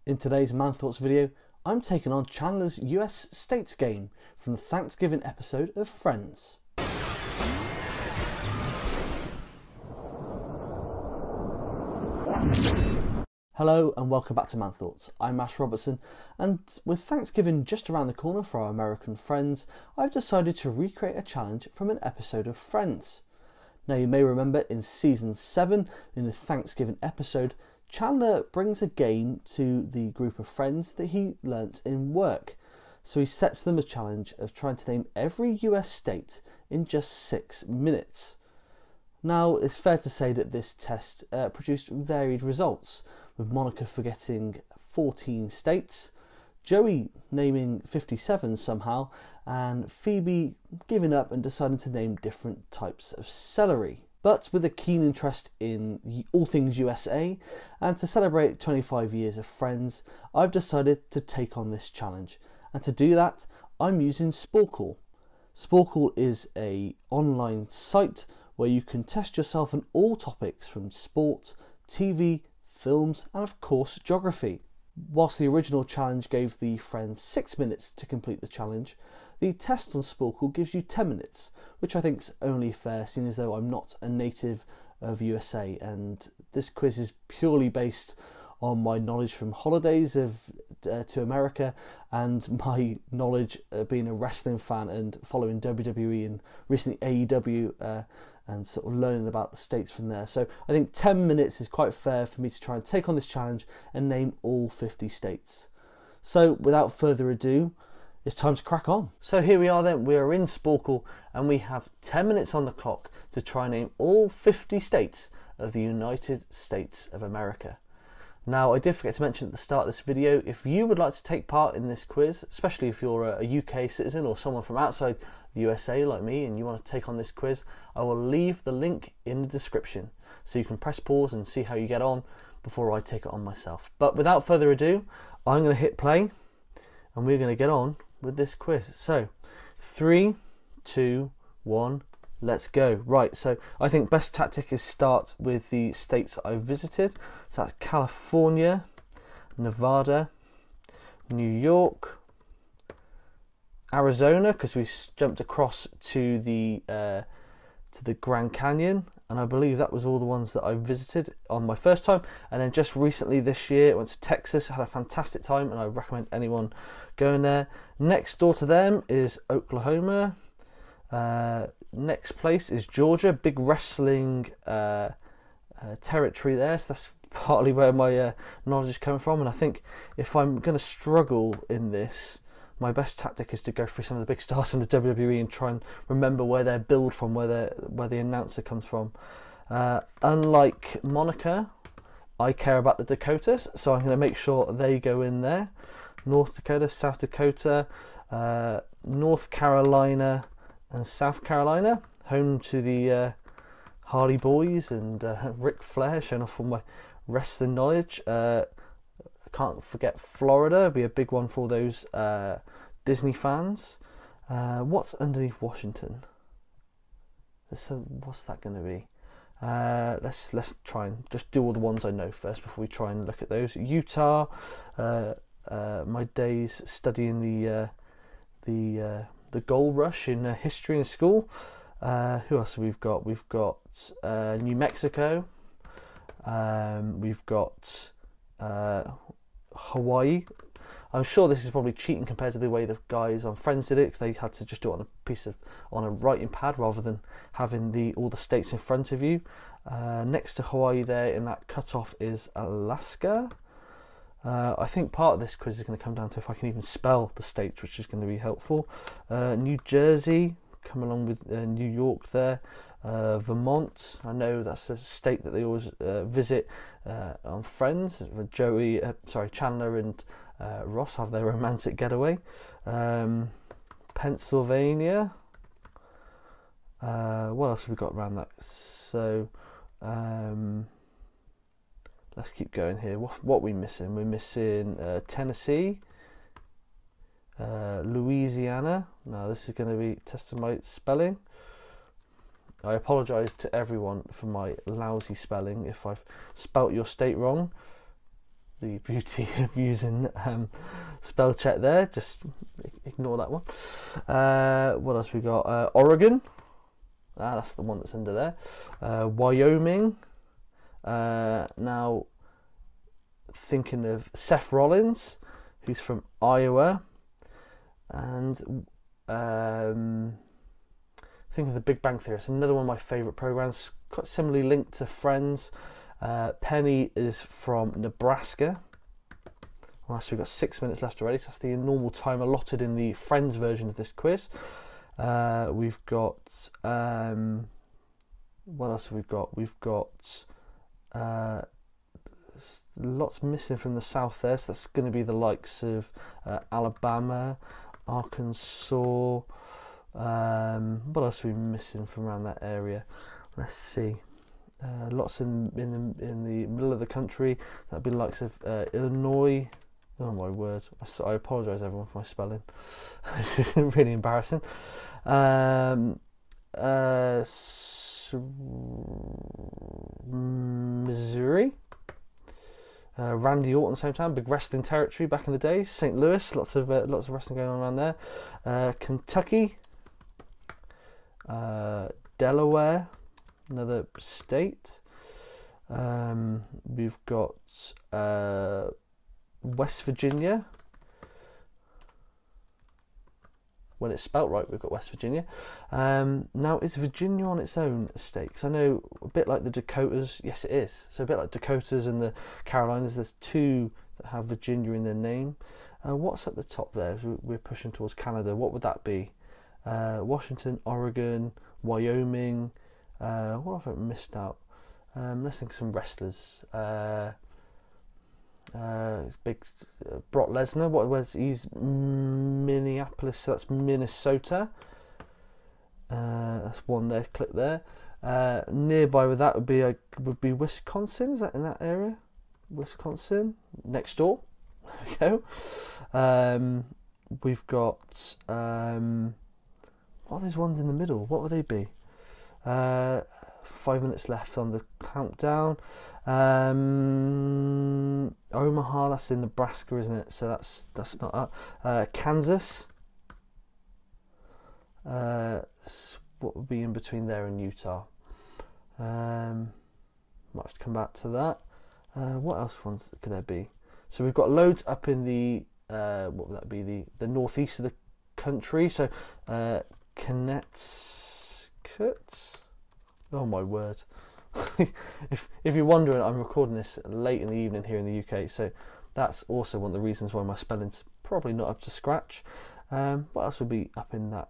In today's Man Thoughts video, I'm taking on Chandler's US States game from the Thanksgiving episode of Friends. Hello and welcome back to Man Thoughts. I'm Ash Robertson, and with Thanksgiving just around the corner for our American friends, I've decided to recreate a challenge from an episode of Friends. Now you may remember in season 7, in the Thanksgiving episode, Chandler brings a game to the group of friends that he learnt in work. So he sets them a challenge of trying to name every US state in just 6 minutes. Now it's fair to say that this test produced varied results, with Monica forgetting 14 states, Joey naming 57 somehow, and Phoebe giving up and deciding to name different types of celery. But with a keen interest in all things USA, and to celebrate 25 years of Friends, I've decided to take on this challenge. And to do that, I'm using Sporcle. Sporcle is an online site where you can test yourself on all topics from sport, TV, films, and of course geography. Whilst the original challenge gave the friends 6 minutes to complete the challenge, the test on Sporcle gives you 10 minutes, which I think is only fair, seeing as though I'm not a native of USA, and this quiz is purely based on my knowledge from holidays to America, and my knowledge being a wrestling fan and following WWE and recently AEW, and sort of learning about the states from there. So I think 10 minutes is quite fair for me to try and take on this challenge and name all 50 states. So without further ado, it's time to crack on. So here we are then, we are in Sporcle and we have 10 minutes on the clock to try and name all 50 states of the United States of America. Now, I did forget to mention at the start of this video, if you would like to take part in this quiz, especially if you're a UK citizen or someone from outside the USA like me and you want to take on this quiz, I will leave the link in the description so you can press pause and see how you get on before I take it on myself. But without further ado, I'm going to hit play and we're going to get on with this quiz. So 3, 2, 1, let's go. Right, so I think best tactic is start with the states I've visited. So that's California, Nevada, New York, Arizona, because we jumped across to the Grand Canyon, and I believe that was all the ones that I visited on my first time. And then just recently this year I went to Texas, had a fantastic time, and I recommend anyone going there. Next door to them is Oklahoma. Next place is Georgia, big wrestling territory there, so that's partly where my knowledge is coming from. And I think if I'm going to struggle in this, my best tactic is to go through some of the big stars from the WWE and try and remember where they're billed from, where the announcer comes from. Unlike Monica, I care about the Dakotas, so I'm going to make sure they go in there. North Dakota, South Dakota, North Carolina and South Carolina, home to the Hardy Boys and Ric Flair, showing off all my wrestling knowledge. I can't forget Florida, be a big one for those Disney fans. What's underneath Washington? What's that going to be? Let's try and just do all the ones I know first before we try and look at those. Utah, my days studying the gold rush in history in school. Who else have we got? We've got New Mexico. We've got Hawaii. I'm sure this is probably cheating compared to the way the guys on Friends did it, because they had to just do it on a writing pad rather than having all the states in front of you. Next to Hawaii there in that cutoff is Alaska. I think part of this quiz is going to come down to if I can even spell the states, which is going to be helpful. New Jersey, come along with New York there. Vermont, I know that's a state that they always visit on Friends. Chandler and Ross have their romantic getaway. Pennsylvania. What else have we got around that? So let's keep going here. What are we missing? We're missing Tennessee, Louisiana. Now this is going to be testing my spelling. I apologise to everyone for my lousy spelling if I've spelt your state wrong. the beauty of using spell check there. Just ignore that one. What else we got? Oregon. That's the one that's under there. Wyoming. Now, thinking of Seth Rollins, who's from Iowa. And think of The Big Bang Theory. It's another one of my favourite programs, quite similarly linked to Friends. Penny is from Nebraska. Well, so we've got 6 minutes left already, so that's the normal time allotted in the Friends version of this quiz. We've got what else have we got? We've got lots missing from the south there, so that's going to be the likes of Alabama, Arkansas. What else are we missing from around that area? Let's see. Lots in the middle of the country. That'd be the likes of Illinois. Oh my word! I apologise everyone for my spelling. This is really embarrassing. Missouri. Randy Orton's hometown, big wrestling territory back in the day. St. Louis, lots of wrestling going on around there. Kentucky, Delaware, another state. We've got West Virginia. When it's spelt right, we've got West Virginia. Now, is Virginia on its own a state? Because I know, a bit like the Dakotas, yes it is. So a bit like Dakotas and the Carolinas, there's two that have Virginia in their name. What's at the top there? We're pushing towards Canada. What would that be? Washington, Oregon, Wyoming. What have I missed out? Let's think of some wrestlers. Big Brock Lesnar. He's Minneapolis, so that's Minnesota. That's one there. Click there. Nearby with that would be Wisconsin. Is that in that area? Wisconsin, next door. There we go. We've got what are those ones in the middle? What would they be? 5 minutes left on the countdown. Omaha, that's in Nebraska, isn't it? So that's not that. Kansas. What would be in between there and Utah? Might have to come back to that. What else ones could there be? So we've got loads up in the what would that be? The northeast of the country. So Connecticut. Oh my word. if you're wondering, I'm recording this late in the evening here in the UK, so that's also one of the reasons why my spelling's probably not up to scratch. What else would be up in that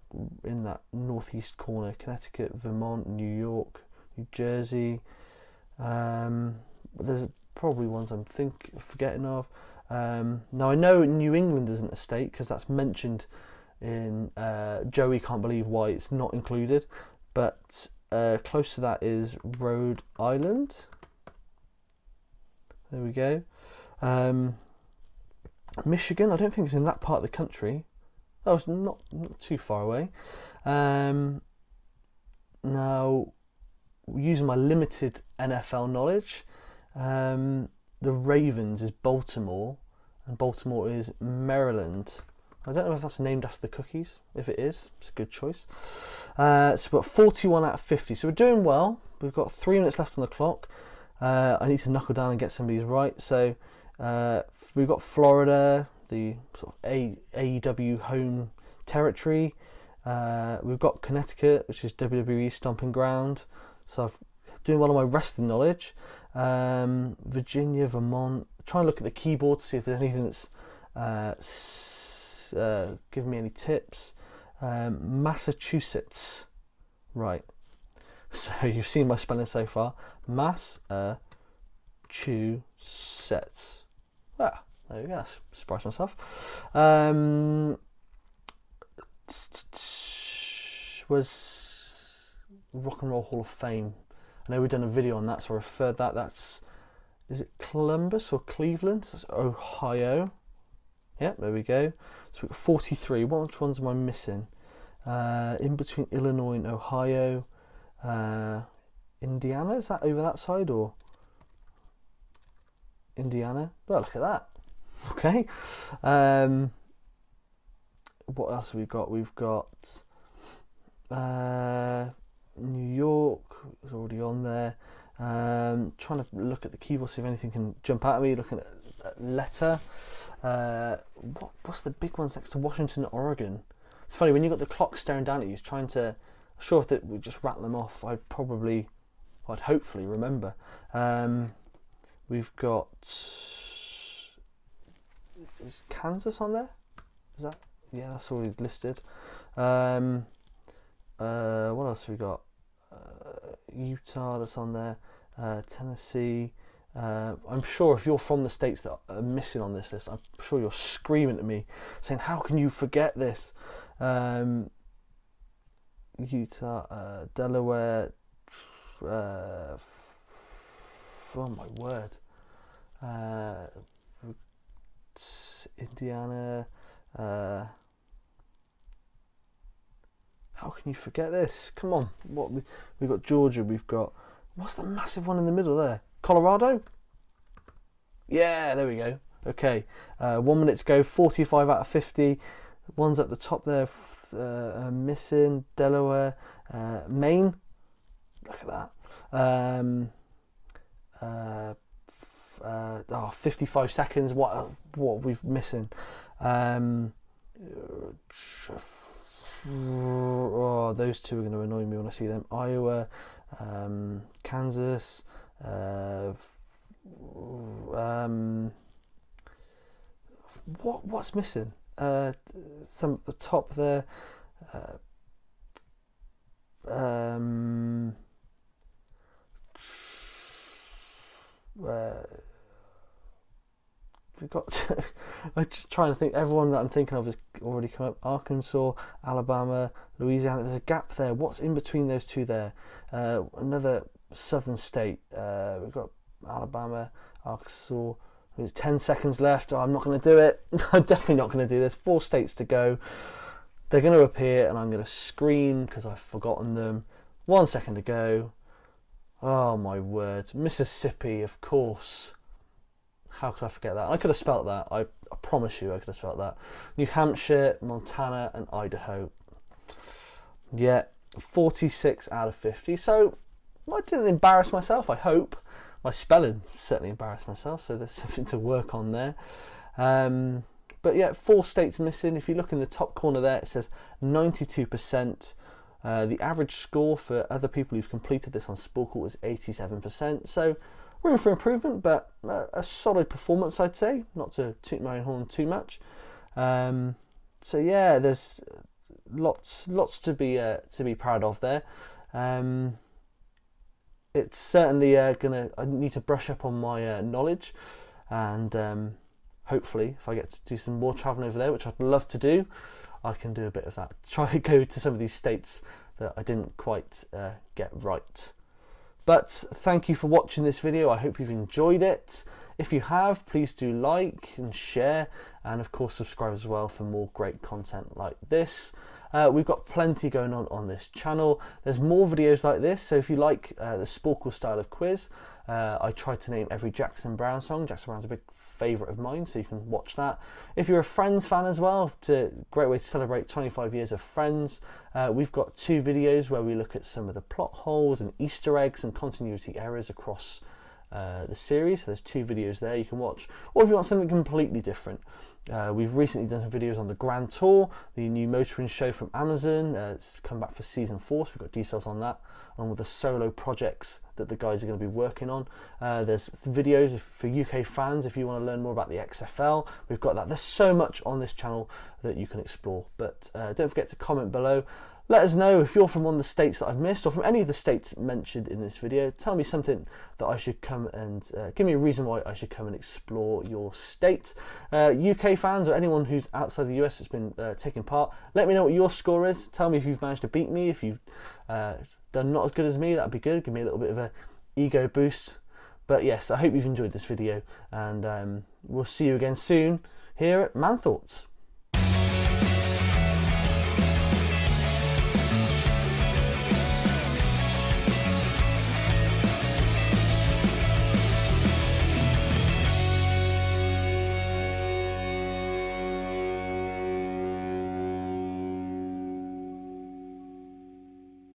northeast corner? Connecticut, Vermont, New York, New Jersey. There's probably ones I'm forgetting of. Now I know New England isn't a state because that's mentioned in Joey Can't Believe Why It's Not Included, but close to that is Rhode Island. There we go. Michigan, I don't think it's in that part of the country. Oh, it's not too far away. Now, using my limited NFL knowledge, the Ravens is Baltimore, and Baltimore is Maryland. I don't know if that's named after the cookies. If it is, it's a good choice. So we've got 41 out of 50. So we're doing well. We've got 3 minutes left on the clock. I need to knuckle down and get some of these right. So we've got Florida, the sort of AEW home territory. We've got Connecticut, which is WWE stomping ground. So I'm doing well on my wrestling knowledge. Virginia, Vermont. Try and look at the keyboard to see if there's anything that's give me any tips. Massachusetts, right? So you've seen my spelling so far. Massachusetts. Ah, there we go. Surprised myself. Was Rock and Roll Hall of Fame. I know we've done a video on that, so I referred that. Is it Columbus or Cleveland? That's Ohio. Yep, there we go. So we've got 43. Which ones am I missing? In between Illinois and Ohio. Indiana, is that over that side or? Indiana. Well, look at that. Okay. What else have we got? We've got New York is already on there. Trying to look at the keyboard, see if anything can jump out at me. Looking at letter. What's the big ones next to Washington, Oregon? It's funny when you got the clock staring down at you, trying to. Sure, if we just rattle them off, I'd hopefully remember. We've got. Is Kansas on there? Is that? Yeah, that's already listed. What else have we got? Utah, that's on there. Tennessee. I'm sure if you're from the states that are missing on this list, I'm sure you're screaming at me, saying, "How can you forget this?" Utah, Delaware. Oh my word. Indiana. How can you forget this? Come on. We've got Georgia. We've got, what's the massive one in the middle there? Colorado? Yeah, there we go. Okay. 1 minute to go. 45 out of 50. One's at the top there. Missing. Delaware. Maine. Look at that. 55 seconds. What we've missing? Those two are going to annoy me when I see them. Iowa, Kansas. What's missing? Some at the top there. We've got. I'm just trying to think. Everyone that I'm thinking of has already come up. Arkansas, Alabama, Louisiana. There's a gap there. What's in between those two there? Another southern state. We've got Alabama, Arkansas. There's 10 seconds left. Oh, I'm not going to do it. I'm definitely not going to do this. 4 states to go. They're going to appear, and I'm going to scream because I've forgotten them. 1 second to go. Oh my word. Mississippi, of course. How could I forget that? I could have spelt that. I promise you I could have spelt that. New Hampshire, Montana and Idaho. Yeah, 46 out of 50. So I didn't embarrass myself, I hope. My spelling certainly embarrassed myself, so there's something to work on there. But yeah, 4 states missing. If you look in the top corner there, it says 92%. The average score for other people who've completed this on Sporcle is 87%. So room for improvement, but a solid performance, I'd say. Not to toot my own horn too much. So yeah, there's lots to be proud of there. It's certainly I need to brush up on my knowledge, and hopefully, if I get to do some more travelling over there, which I'd love to do, I can do a bit of that. Try to go to some of these states that I didn't quite get right. But thank you for watching this video. I hope you've enjoyed it. If you have, please do like and share, and of course subscribe as well for more great content like this. We've got plenty going on this channel. There's more videos like this, so if you like the Sporcle style of quiz, I try to name every Jackson Browne song. Jackson Browne's a big favourite of mine, so you can watch that. If you're a Friends fan as well, it's a great way to celebrate 25 years of Friends. We've got 2 videos where we look at some of the plot holes and Easter eggs and continuity errors across the series. So there's 2 videos there you can watch, or if you want something completely different, we've recently done some videos on the Grand Tour, the new motoring show from Amazon. It's come back for season 4, so we've got details on that, along with the solo projects that the guys are going to be working on. There's videos for UK fans if you want to learn more about the XFL. We've got that. There's so much on this channel that you can explore, but don't forget to comment below. Let us know if you're from one of the states that I've missed, or from any of the states mentioned in this video. Tell me something that I should come and give me a reason why I should come and explore your state. UK fans or anyone who's outside the US that's been taking part, let me know what your score is. Tell me if you've managed to beat me. If you've done not as good as me, that'd be good. Give me a little bit of a ego boost. But yes, I hope you've enjoyed this video, and we'll see you again soon here at Man Thoughts.